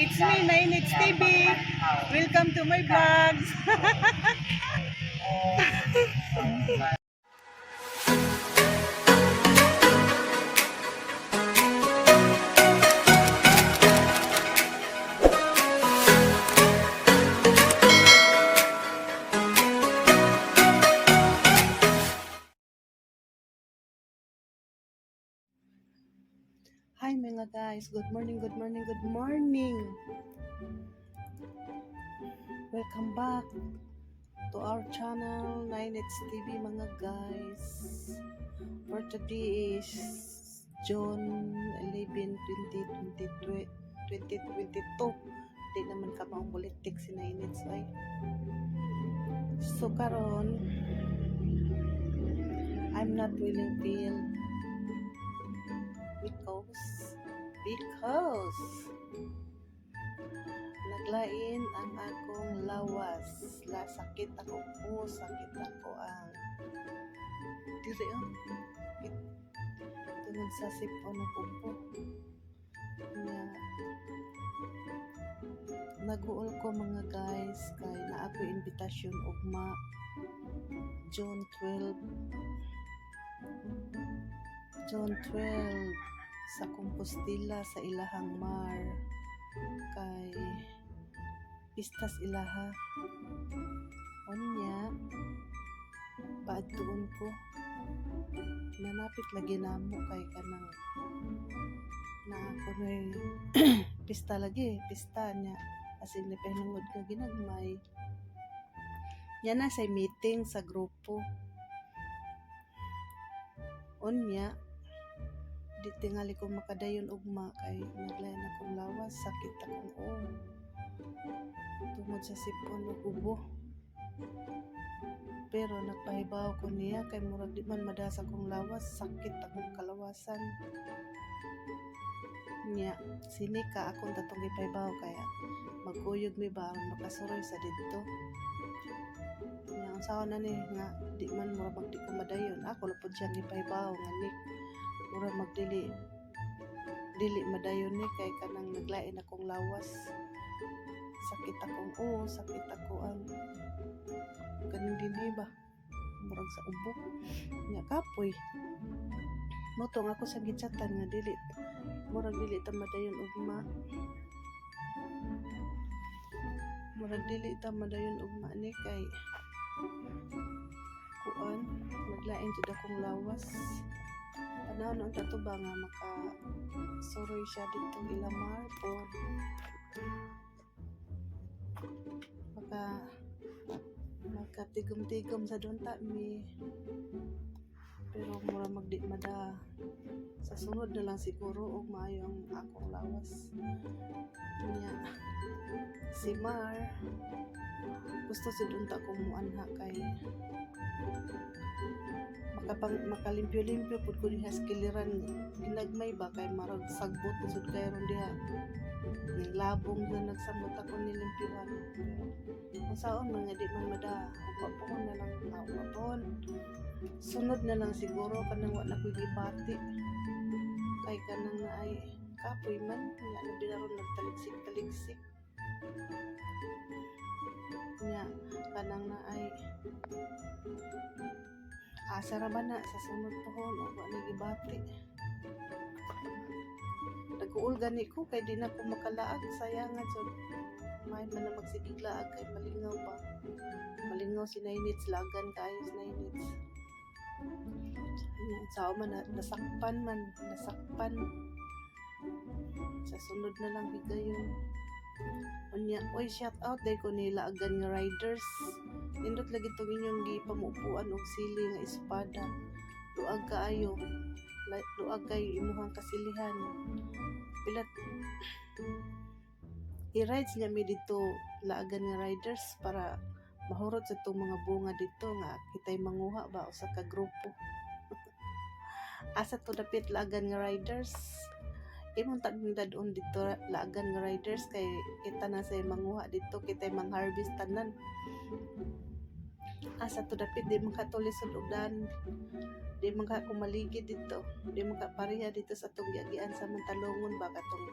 It's me, Nainits TV. Welcome to my vlogs. Hi mga guys, good morning, good morning, good morning. Welcome back to our channel, Nainits TV mga guys. For today is June 11, 2022. Di naman ka maubulitik si Nainits ay. So karon, I'm not willing feel because naglain ang akong lawas. Sakit ako po, sakit ako ang diri tungod sa sipon ng upo. Naguol ko mga guys kay naa ko invitation ugma June 12 sa Compostela sa ilahang mar kay pistas ilaha unya paadtuon ko nanapit lagi namo kay kanang na ako may pista niya asin ni pahinungod ka ginagmay yan na say meeting sa grupo unya di tingali ko makadayon ugma kay naglayan akong lawas, sakit akong tungod sa sipon ug ubo. Pero nagpahibaw ko niya kay murag di man madasa kong lawas, sakit akong kalawasan. Nya sinika akong tatong ipahibaw kaya magkuyog mi ba makasuroy sa didto. Nya unsaon na ni nga di man murag magdi ko madayon, ako lapod siya ipahibaw nga ni mura magdili madayon ni kay kanang naglain akong lawas, sakit ako ang kaning dinhi ba murag sa ubo nya kapoy motong ako sa gitsatan nga dili ta madayon ugma ni kay kuan naglain jud akong lawas. Ano ang tato ba nga soroy siya dito ilamar o makatigom-tigom sa donta mi pero mura magdi mada sa sunod na lang siguro og maayo ang akong lawas niya si Mar gusto si donta ko muanha kay makalimpyo-limpyo pud ko diha sa kiliran ginagmay ba kay marag sagbot usod kay ron diha yung labong na nagsambot ako nilimpyuhan kung saon man nga di man mada upapon na lang upapon sunod na lang siguro kanang wala ko'y gibati kay kanang na ay kapoy man nga na binaron nagtaligsik nya kanang na ay asa ra ba na sa sunod pohon o wala gibati nag-uul gani ko kay di na ko makalaag sayangan so may man na magsigiglaag kay malingaw si Nainits lagan kayo si Nainits sao man nasakpan sa sunod na lang higayon unya oy shout out day ko nila agan nga riders nindot lagi tong inyong gipamupuan og sili nga espada luag kaayo luag kay imuhang kasilihan pilat i-rides niya mi dito laagan nga riders para mahurot sa itong mga bunga dito nga kitay manguha ba o sa kagrupo asa to dapit laagan nga riders imong tagdadon dito laagan nga riders kay kita na say manguha dito kitay mangharvest tanan asa to dapit di makatulis uludan di makakumaligid dito di makapareha dito sa atong giagian sa Mantalongon ba katong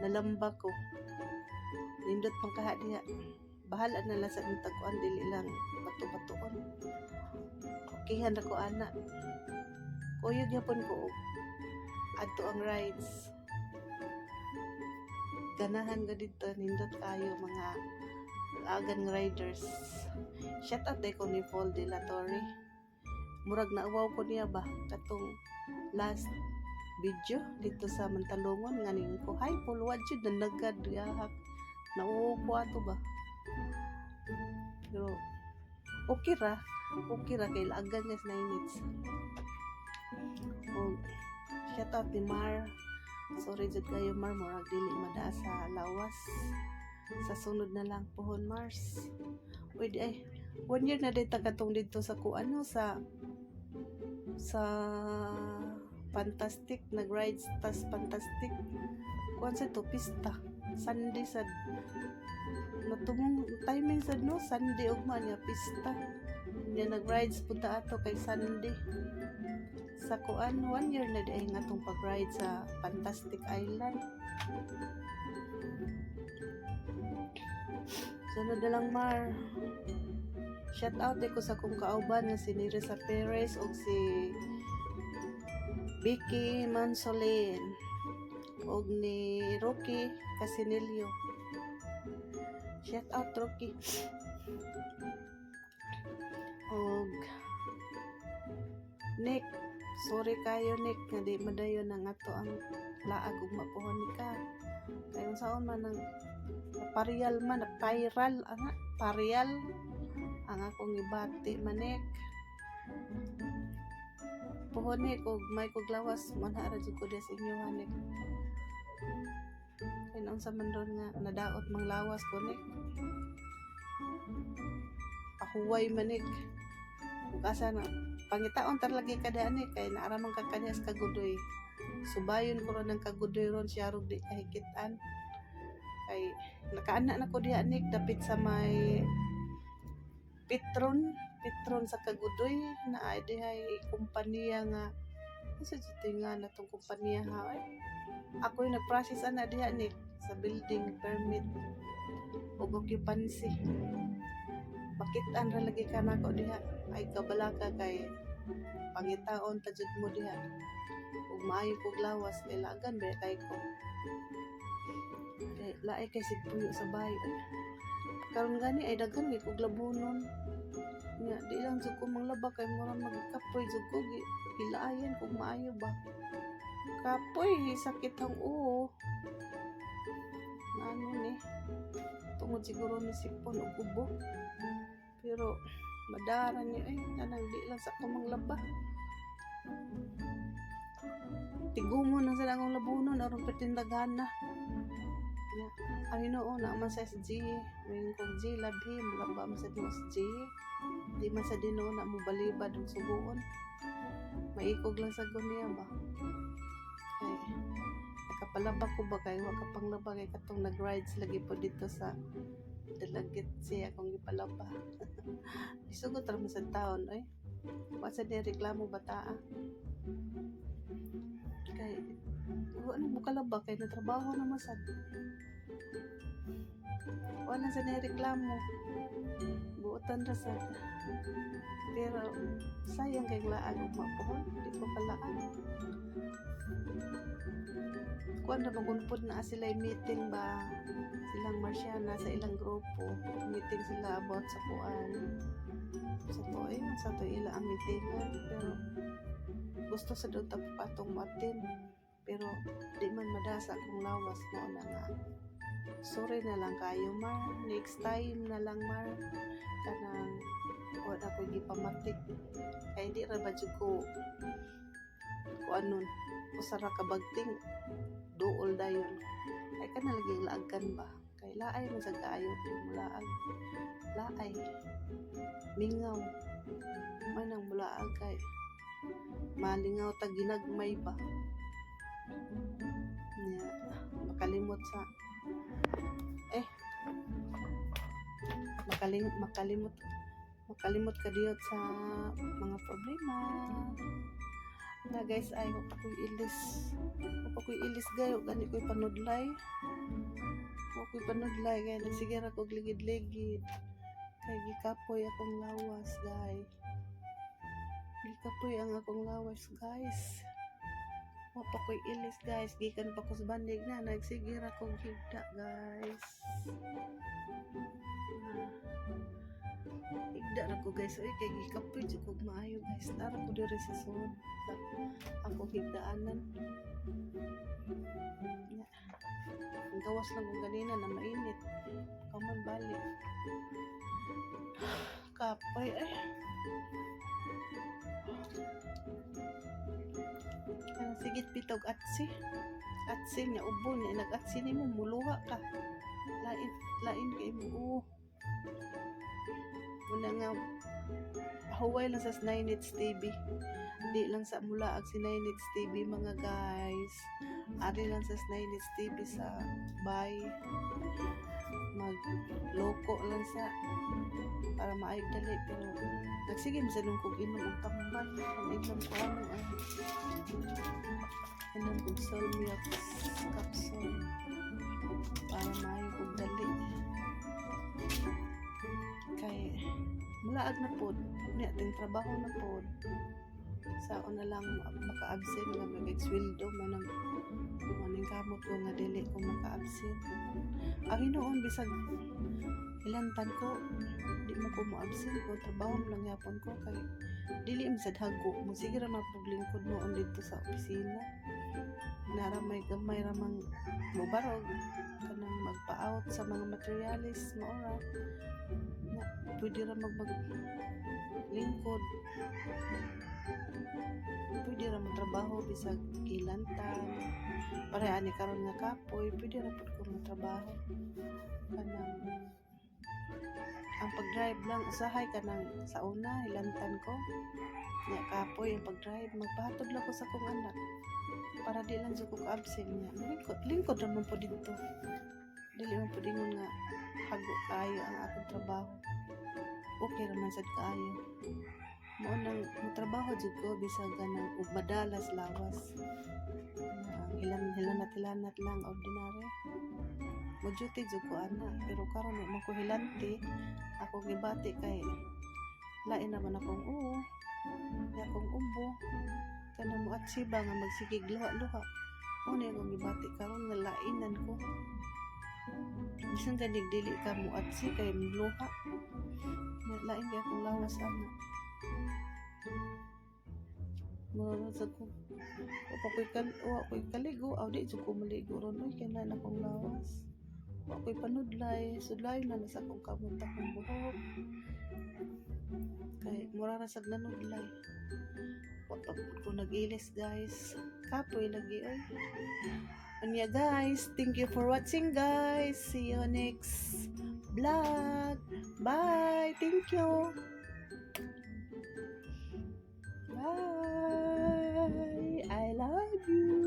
nalamba ko nindot pang kaha diha. Bahala na lang sa nung taguan, dili lang bato-batoon. Okihan ako ana. Kuyog yapon ko og adto ang rides. Ganahan ko dito, nindot kayo mga agan riders. Shout out ko ni Paul De La Torre. Murag na uwaw ko niya ba katong last video dito sa Mantalongon nga ning ko, hi Paul, what you nanagad yahak nauwo ko ato ba, pero okay ra kay laagan niya sa 9 minutes. O shout out ni Mar, sorry jud kayo Mar, murag dili madaa sa lawas, sa sunod na lang pohon Mars. Wait ay 1 year na dito katong dito sa kuano sa Fantastic, nag-rides tas Fantastic kuan sa to pista Sunday sad natumong timing sad no, Sunday ugma niya pista niya, nag-rides punta ato kay Sunday sa kuan. 1 year na di nga tong pag-ride sa Fantastic Island. Sunod na lang Mar, shout out ko sa kong kauban nga si Nerissa Perez o si Vicky Mansolin og ni Rocky Casinillo. Shout out Rocky. Og Nick, sorry kayo Nick nga di madayon ang ato ang laag ug mapuhon ni ka. Kayon saon man ang parial man, viral ana, parial ang akong ibati manik. Puhonik og may kuglawas manara jud ko sa inyo hanik. Kay nang sa man ron nga nadaot mang lawas ko nik. Pahuway manik. Asa na pangitaon tar lagi kada ni kay naara man ka kanya sa kagudoy. Subayon ko ron ng kagudoy ron siya rog di kahikitan. Kay nakaana na ko diha nik dapit sa may Petron sa Kagudoy na ay dihay kumpanya nga sa nga na tong kumpanya ha. Ako yung nag-process ana diha ni sa building permit o occupancy. Makitaan ra lagi ka nako diha ay kabalaka kay pangitaon ta jud mo diha ug maayo kog lawas kay lagan ba kay ko kay laay kay sigpuyo sa bahay. Karon gani ay daghan gid kog labunon nya di lang jud ko manglaba kay mura magkapoy jud ko gilaayan kung maayo ba kapoy sakit ang uo ano ni tungod siguro ni sipon o kubo, pero madara niya nanang di lang sa manglaba tigumo na sila akong labunon aron patindagan na ay noo na man sa SG ring kong G labhi mulaba man sa SG di man sa dino na mo balibad og subuon maikog lang sa niya ba kay nakapalaba ko ba kay wa ka panglaba kay katong nag-rides lagi po dito sa dalagit siya akong gipalaba isugot ra man sa taon ay wa sa di reklamo bataa kay wala mo kalaba kay natrabaho na masad wala sa nireklamo buotan ra sad pero sayang kay laag ug mapuhon di ko palaan kuan ra magunpod na sila meeting ba silang Marciana sa ilang grupo meeting sila about sa kuan sa toy sa to ila ang meeting pero gusto sa doon patong matin pero di man madasa kung lawas mo na nga sorry na lang kayo Mar, next time na lang Mar kanang wala ko gipamatik kay di ra ba jud ko anon usara ka bagting duol dayon ay kana lagi laagan ba kay laay man sa kaayo mulaag laay mingaw man ang mulaag kay malingaw ta ginagmay ba niya makalimot sa makalimot ka diyot sa mga problema na guys ay wapa ko'y ilis gayo gani ko'y panudlay Ako'y panudlay kaya nagsigira ko ligid-ligid. Kay gikapoy akong lawas, guys. Gikapoy ang akong lawas, guys. Wapa ko'y ilis, guys. Gikan pa ko sa bandig na. Nagsigira kong higda, guys. Higda na ko, guys. Uy, kay gikapoy dyan kong maayo, guys. Tara ko diri sa sunod. Ako higdaanan. Ang gawas lang kong ganina na mainit. Kaman balik. Kapoy, eh. Sigit pitog atsi niya ubo niya nag-atsi ni mo muluha ka lain kay mo muna nga huway lang sa Snynits TV di lang sa mulaag si Snynits TV mga guys ari lang sa Snynits TV sa bay magloko lang sa para maayog dali pero nagsige masalong kog inom ang tambal ang inom ko inom kog Solmiox capsule para maayog kog dali kay mulaag na pod niya ting trabaho na pod saon na lang maka-absent nga mag-sweldo manang kamot ko nga dili ko maka-absent ang hinoon bisag ilantan ko di mo ko mo-absent ko trabaho mo lang yapon ko kay dili mo sad hago mo sige ra mapuglingkod mo on dito sa opisina nara may gamay ra mang mobarog kanang magpa-out sa mga materialis mo ora na pwede ra maglingkod pwede ra magtrabaho bisag ilantan para ani karon nga kapoy pwede ra pud ko magtrabaho kanang ang pag-drive lang usahay kanang sa una ilantan ko nya kapoy ang pag-drive magpahatod lang ko sa kong anak para di lang jud ko absent nya lingkod ra man po dito dili man pud ingon nga hago kaayo ang akong trabaho okay ra man sad kaayo mo nang trabaho jud ko bisag ganang ug madalas lawas hilanat lang ordinary mo-duty jud ko ana pero karon mo ko hilanti ako gibati kay lain naman akong akong umbo kanang mo atsiba nga magsigig luha-luha mo ni akong gibati karon nga lainan ko bisan ganig dili ka mo atsi kay luha lain kay akong lawas ana mura sa ko ako'y kaligo aw di jud ko maligo ron oy kay na akong lawas ako'y panudlay sudlay na sa akong kamot akong buhok kay mura ra sad nanudlay ko nag-ilis guys kapoy lagi oy anya guys thank you for watching guys see you next vlog bye thank you bye I love you